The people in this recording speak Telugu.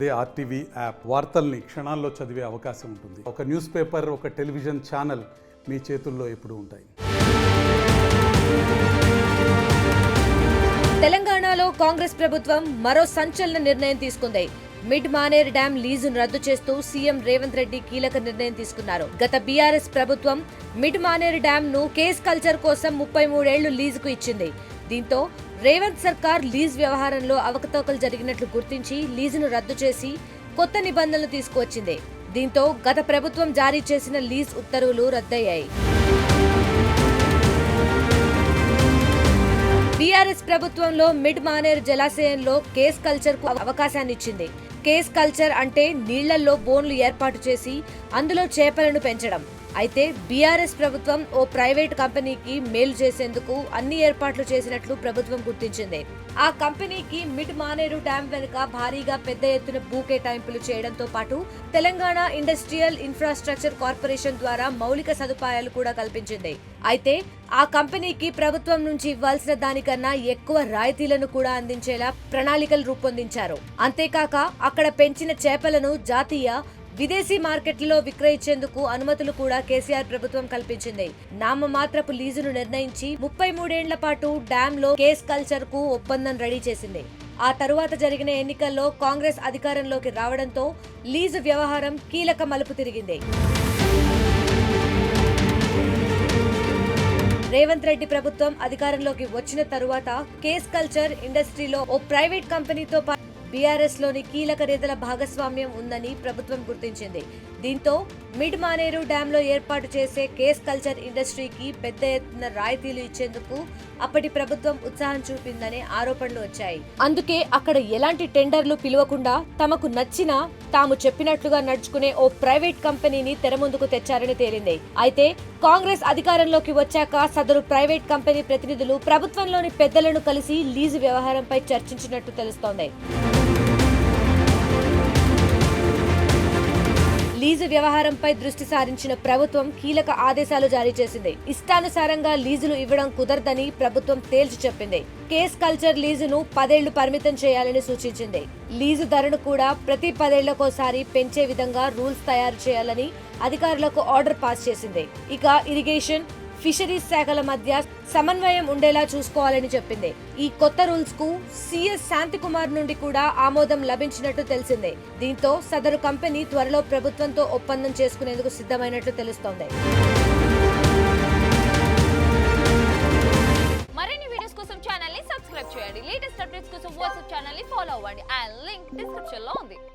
అదే ఆర్టీవీ యాప్ వార్తల్ని క్షణాల్లో చదివే అవకాశం ఉంటుంది. ఒక న్యూస్ పేపర్, ఒక టెలివిజన్ ఛానల్ మీ చేతుల్లో ఎప్పుడూ ఉంటాయి. తెలంగాణలో కాంగ్రెస్ ప్రభుత్వం మరో సంచలన నిర్ణయం తీసుకుంది. మిడ్ మానేర్ డ్యాం లీజును రద్దు చేస్తూ సీఎం రేవంత్ రెడ్డి కీలక నిర్ణయం తీసుకున్నారు. గత బీఆర్ఎస్ ప్రభుత్వం మిడ్ మానేర్ డ్యాం ను కేస్ కల్చర్ కోసం 33 ఏళ్లు లీజుకు ఇచ్చింది. దీంతో రేవంత్ సర్కార్ లీజ్ వ్యవహారంలో అవకతవకలు జరిగినట్లు గుర్తించి లీజును రద్దు చేసి కొత్త నిబంధనలు తీసుకువచ్చింది. దీంతో గత ప్రభుత్వం జారీ చేసిన లీజ్ ఉత్తర్వులు రద్దయ్యాయి. బీఆర్ఎస్ ప్రభుత్వంలో మిడ్ మానేర్ జలాశయంలో కేస్ కల్చర్ కు అవకాశాన్నిచ్చింది. కేస్ కల్చర్ అంటే నీళ్లలో బోన్లు ఏర్పాటు చేసి అందులో చేపలను పెంచడం. అయితే బీఆర్ఎస్ ప్రభుత్వం ఓ ప్రైవేట్ కంపెనీకి మేలు చేసేందుకు అన్ని ఏర్పాట్లు చేసినట్లు ప్రభుత్వం గుర్తించింది. ఆ కంపెనీకి మిడ్ మానేరు డ్యాం వెనుక భారీగా పెద్ద ఎత్తున భూ కేటాయింపులు చేయడంతో పాటు తెలంగాణ ఇండస్ట్రియల్ ఇన్ఫ్రాస్ట్రక్చర్ కార్పొరేషన్ ద్వారా మౌలిక సదుపాయాలు కూడా కల్పించింది. అయితే ఆ కంపెనీకి ప్రభుత్వం నుంచి ఇవ్వాల్సిన దానికన్నా ఎక్కువ రాయితీలను కూడా అందించేలా ప్రణాళికలు రూపొందించారు. అంతేకాక అక్కడ పెంచిన చేపలను జాతీయ, విదేశీ మార్కెట్లలో విక్రయించేందుకు అనుమతులు కూడా కేసీఆర్ ప్రభుత్వం కల్పించింది. నామమాత్రపు లీజును నిర్ణయించి 33 ఏళ్ల పాటు డ్యాంలో కేస్ కల్చర్ కు ఒప్పందం రెడీ చేసింది. ఆ తరువాత జరిగిన ఎన్నికల్లో కాంగ్రెస్ అధికారంలోకి రావడంతో లీజు వ్యవహారం కీలక మలుపు తిరిగింది. రేవంత్ రెడ్డి ప్రభుత్వం అధికారంలోకి వచ్చిన తరువాత కేస్ కల్చర్ ఇండస్ట్రీలో ఓ ప్రైవేట్ కంపెనీతో పాటు బీఆర్ఎస్ లోని కీలక నేతల భాగస్వామ్యం ఉందని ప్రభుత్వం గుర్తించింది. దీంతో మిడ్ మానేరు డ్యాంలో ఏర్పాటు చేసే కేస్ కల్చర్ ఇండస్ట్రీకి పెద్ద ఎత్తున రాయితీలు ఇచ్చేందుకు అప్పటి ప్రభుత్వం ఉత్సాహం చూపిందనే ఆరోపణలు వచ్చాయి. అందుకే అక్కడ ఎలాంటి టెండర్లు పిలవకుండా తమకు నచ్చిన తాము చెప్పినట్లుగా నడుచుకునే ఓ ప్రైవేట్ కంపెనీని తెరముందుకు తెచ్చారని తేలింది. అయితే కాంగ్రెస్ అధికారంలోకి వచ్చాక సదరు ప్రైవేట్ కంపెనీ ప్రతినిధులు ప్రభుత్వంలోని పెద్దలను కలిసి లీజు వ్యవహారంపై చర్చించినట్టు తెలుస్తోంది. లీజు వ్యవహారంపై దృష్టి సారించిన ప్రభుత్వం కీలక ఆదేశాలు జారీ చేసింది. ఇష్టానుసారంగా లీజులు ఇవ్వడం కుదరదని ప్రభుత్వం తేల్చి చెప్పింది. కేస్ కల్చర్ లీజును 10 ఏళ్లు పరిమితం చేయాలని సూచించింది. లీజు ధరను కూడా ప్రతి 10 ఏళ్లకోసారి పెంచే విధంగా రూల్స్ తయారు చేయాలని అధికారులకు ఆర్డర్ పాస్ చేసింది. ఇక ఇరిగేషన్, ఫిషరీస్ శాఖల మధ్య సమన్వయం ఉండేలా చూసుకోవాలని చెప్పింది. ఈ కొత్త రూల్స్ కు సీఎస్ శాంతికుమార్ నుండి కూడా ఆమోదం లభించినట్టు తెలిసిందే. దీంతో సదరు కంపెనీ త్వరలో ప్రభుత్వంతో ఒప్పందం చేసుకునేందుకు సిద్ధమైనట్లు తెలుస్తోంది. మరిన్ని వీడియోస్ కోసం ఛానల్ ని సబ్స్క్రైబ్ చేయండి. లేటెస్ట్ అప్డేట్స్ కోసం వాట్సాప్ ఛానల్ ని ఫాలో అవ్వండి. ఆ లింక్ డిస్క్రిప్షన్ లో ఉంది.